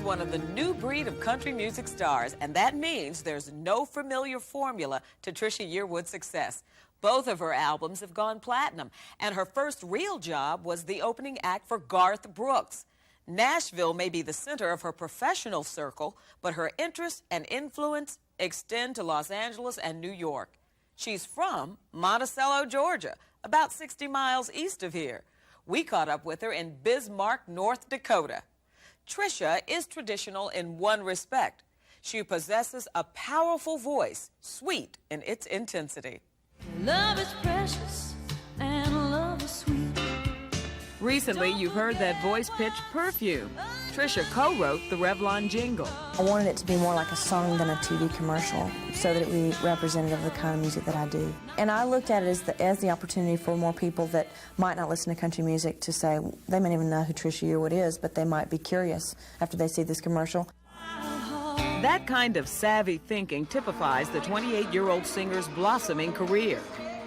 one of the new breed of country music stars, and that means there's no familiar formula to Trisha Yearwood's success. Both of her albums have gone platinum, and her first real job was the opening act for Garth Brooks. Nashville may be the center of her professional circle, but her interest and influence extend to Los Angeles and New York. She's from Monticello, Georgia, about 60 miles east of here. We caught up with her in Bismarck, North Dakota. Trisha is traditional in one respect. She possesses a powerful voice, sweet in its intensity. Love is precious and love is sweet. Recently, you've heard that voice pitch, Perfume. Trisha co-wrote the Revlon jingle. I wanted it to be more like a song than a TV commercial so that it would be representative of the kind of music that I do. And I looked at it as the opportunity for more people that might not listen to country music to say, they may not even know who Trisha Yearwood is, but they might be curious after they see this commercial. That kind of savvy thinking typifies the 28-year-old singer's blossoming career.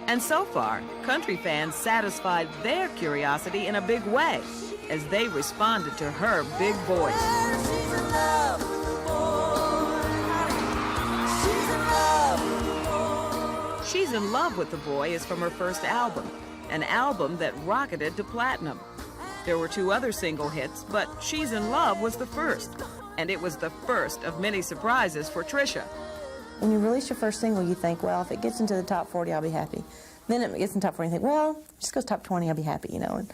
And so far, country fans satisfied their curiosity in a big way as they responded to her big voice. She's in Love with the Boy is from her first album, an album that rocketed to platinum. There were 2 other single hits, but She's in Love was the first, and it was the first of many surprises for Trisha. When you release your first single, you think, well, if it gets into the top 40, I'll be happy. Then it gets in the top 40, and you think, well, if it just goes top 20, I'll be happy, you know. And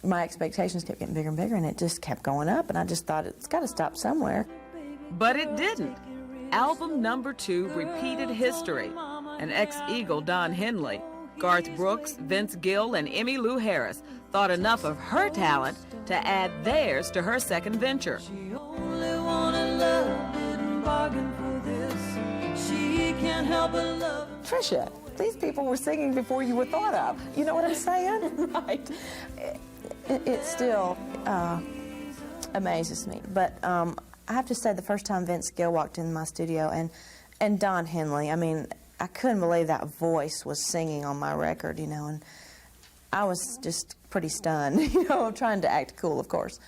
my expectations kept getting bigger and bigger, and it just kept going up, and I just thought it's got to stop somewhere. But it didn't. Album number 2 repeated history. An ex-Eagle, Don Henley, Garth Brooks, Vince Gill, and Emmylou Harris thought enough of her talent to add theirs to her second venture. She only wanted love, didn't bargain for this. She can't help but love. Trisha, these people were singing before you were thought of. You know what I'm saying? Right. It still amazes me. But I have to say, the first time Vince Gill walked in my studio, and Don Henley, I mean, I couldn't believe that voice was singing on my record, you know, and I was just pretty stunned, you know, trying to act cool, of course.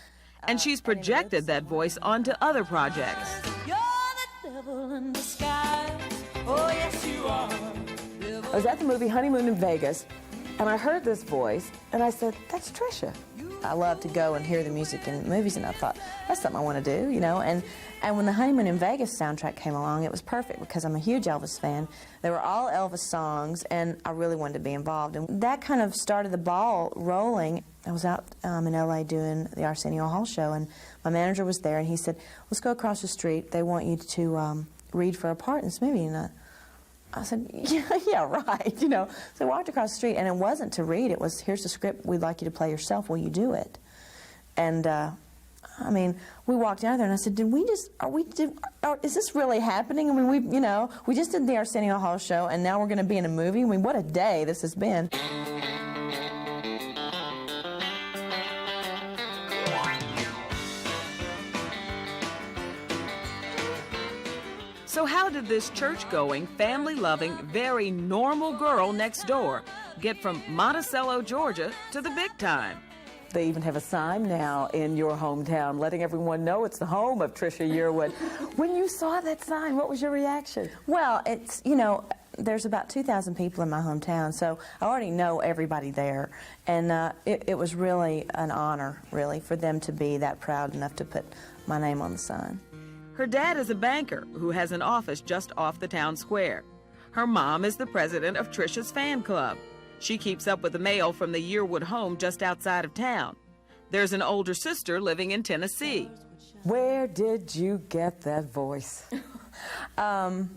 And she's projected that voice onto other projects. You're the devil in disguise. Oh, yes, you are. I was at the movie Honeymoon in Vegas, and I heard this voice, and I said, that's Trisha. I love to go and hear the music in movies, and I thought, that's something I want to do, you know. And when the Honeymoon in Vegas soundtrack came along, it was perfect because I'm a huge Elvis fan. They were all Elvis songs, and I really wanted to be involved. And that kind of started the ball rolling. I was out in L.A. doing the Arsenio Hall show, and my manager was there, and he said, let's go across the street. They want you to read for a part in this movie. And I said, yeah, right, you know. So I walked across the street, and it wasn't to read. It was, here's the script. We'd like you to play yourself. Will you do it? And, I mean, we walked out there, and I said, is this really happening? I mean, we just did the Arsenio Hall show, and now we're going to be in a movie. I mean, what a day this has been. So how did this church-going, family-loving, very normal girl next door get from Monticello, Georgia to the big time? They even have a sign now in your hometown letting everyone know it's the home of Trisha Yearwood. When you saw that sign, what was your reaction? Well, it's, you know, there's about 2,000 people in my hometown, so I already know everybody there. And it was really an honor, really, for them to be that proud enough to put my name on the sign. Her dad is a banker who has an office just off the town square. Her mom is the president of Trisha's fan club. She keeps up with the mail from the Yearwood home just outside of town. There's an older sister living in Tennessee. Where did you get that voice? I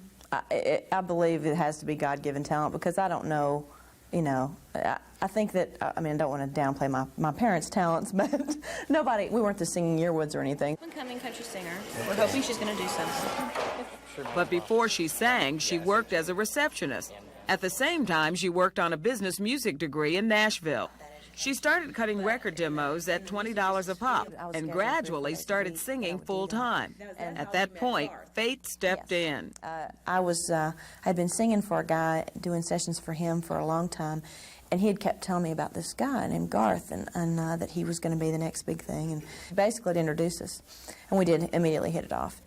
believe it has to be God-given talent because I don't know, you know, I think that, I mean, I don't want to downplay my parents' talents, but we weren't the singing Yearwoods or anything. Incoming country singer. We're hoping she's going to do something. But before she sang, she worked as a receptionist. At the same time, she worked on a business music degree in Nashville. She started cutting record demos at $20 a pop and gradually started singing full-time. At that point, fate stepped in. I'd been singing for a guy, doing sessions for him for a long time, And he had kept telling me about this guy named Garth, and that he was going to be the next big thing. And basically it introduced us, and we did immediately hit it off.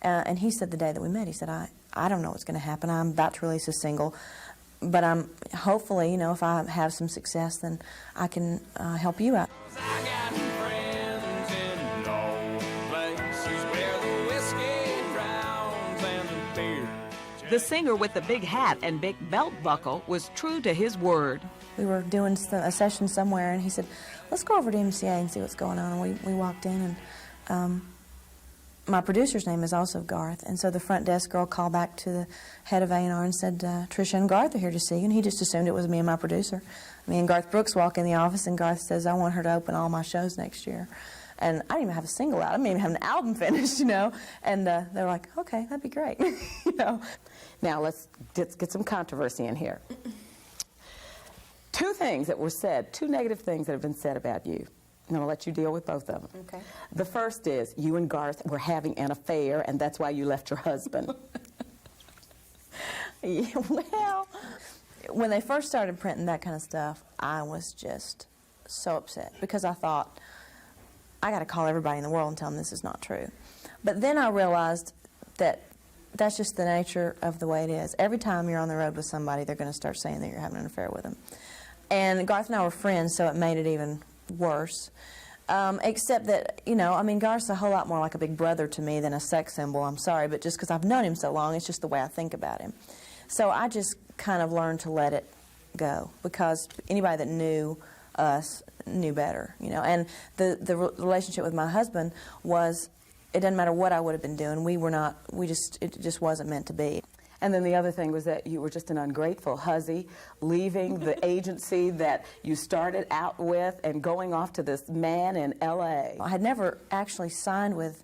And he said the day that we met, he said, I don't know what's going to happen. I'm about to release a single, but I'm hopefully, you know, if I have some success, then I can help you out. The singer with the big hat and big belt buckle was true to his word. We were doing a session somewhere, and he said, let's go over to MCA and see what's going on. And we walked in, and my producer's name is also Garth, and so the front desk girl called back to the head of A&R and said, Trisha and Garth are here to see you, and he just assumed it was me and my producer. Me and Garth Brooks walk in the office, and Garth says, I want her to open all my shows next year. And I didn't even have a single out. I didn't even have an album finished, you know. And they were like, okay, that'd be great, you know. Now, let's get some controversy in here. Two things that were said, two negative things that have been said about you. I'm going to let you deal with both of them. Okay. The first is you and Garth were having an affair, and that's why you left your husband. Yeah, well, when they first started printing that kind of stuff, I was just so upset because I thought, I got to call everybody in the world and tell them this is not true. But then I realized that that's just the nature of the way it is. Every time you're on the road with somebody, they're going to start saying that you're having an affair with them. And Garth and I were friends, so it made it even worse. Except that, you know, I mean, Garth's a whole lot more like a big brother to me than a sex symbol. I'm sorry, but just because I've known him so long, it's just the way I think about him. So I just kind of learned to let it go, because anybody that knew us knew better, you know. And the relationship with my husband was, it doesn't matter what I would have been doing, it just wasn't meant to be. And then the other thing was that you were just an ungrateful hussy, leaving the agency that you started out with and going off to this man in L.A. I had never actually signed with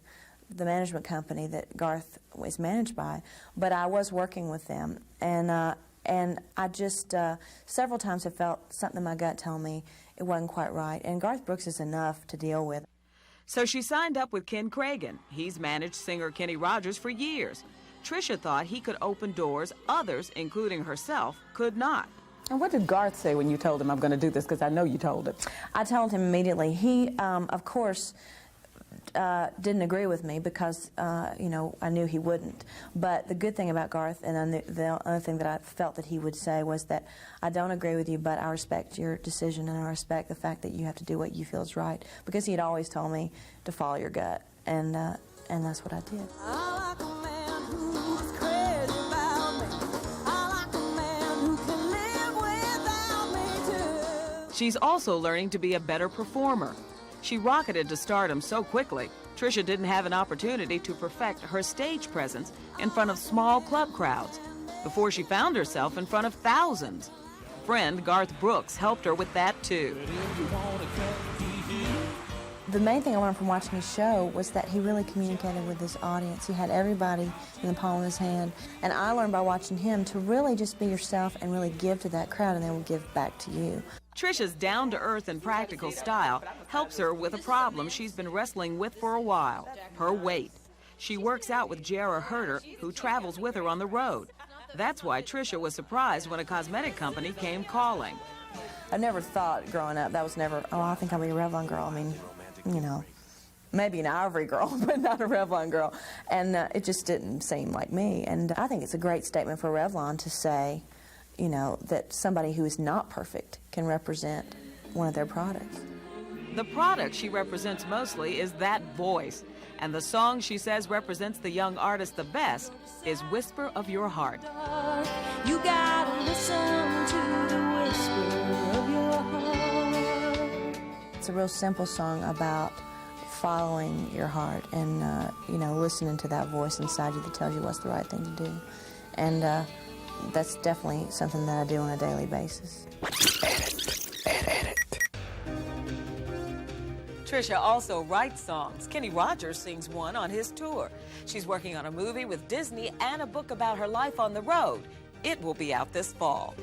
the management company that Garth was managed by, but I was working with them. And I just several times have felt something in my gut telling me it wasn't quite right. And Garth Brooks is enough to deal with. So she signed up with Ken Cragen. He's managed singer Kenny Rogers for years. Trisha thought he could open doors others, including herself, could not. And what did Garth say when you told him, I'm going to do this? Because I know you told him. I told him immediately. He, of course, didn't agree with me because, you know, I knew he wouldn't. But the good thing about Garth, and the other thing that I felt that he would say was that I don't agree with you, but I respect your decision, and I respect the fact that you have to do what you feel is right. Because he had always told me to follow your gut, and that's what I did. I like a man who's crazy about me. I like a man who can live without me too. She's also learning to be a better performer. She rocketed to stardom so quickly, Trisha didn't have an opportunity to perfect her stage presence in front of small club crowds before she found herself in front of thousands. Friend Garth Brooks helped her with that too. The main thing I learned from watching his show was that he really communicated with his audience. He had everybody in the palm of his hand. And I learned by watching him to really just be yourself and really give to that crowd, and they will give back to you. Trisha's down-to-earth and practical style helps her with a problem she's been wrestling with for a while, her weight. She works out with Jara Herter, who travels with her on the road. That's why Trisha was surprised when a cosmetic company came calling. I never thought growing up, that was never, oh, I think I'll be a Revlon girl. I mean, you know, maybe an Ivory girl, but not a Revlon girl. And it just didn't seem like me. And I think it's a great statement for Revlon to say, you know, that somebody who is not perfect can represent one of their products. The product she represents mostly is that voice. And the song she says represents the young artist the best is Whisper of Your Heart. You gotta listen to the whisper of your heart. It's a real simple song about following your heart and, you know, listening to that voice inside you that tells you what's the right thing to do. And that's definitely something that I do on a daily basis. Edit. Trisha also writes songs. Kenny Rogers sings one on his tour. She's working on a movie with Disney and a book about her life on the road. It will be out this fall.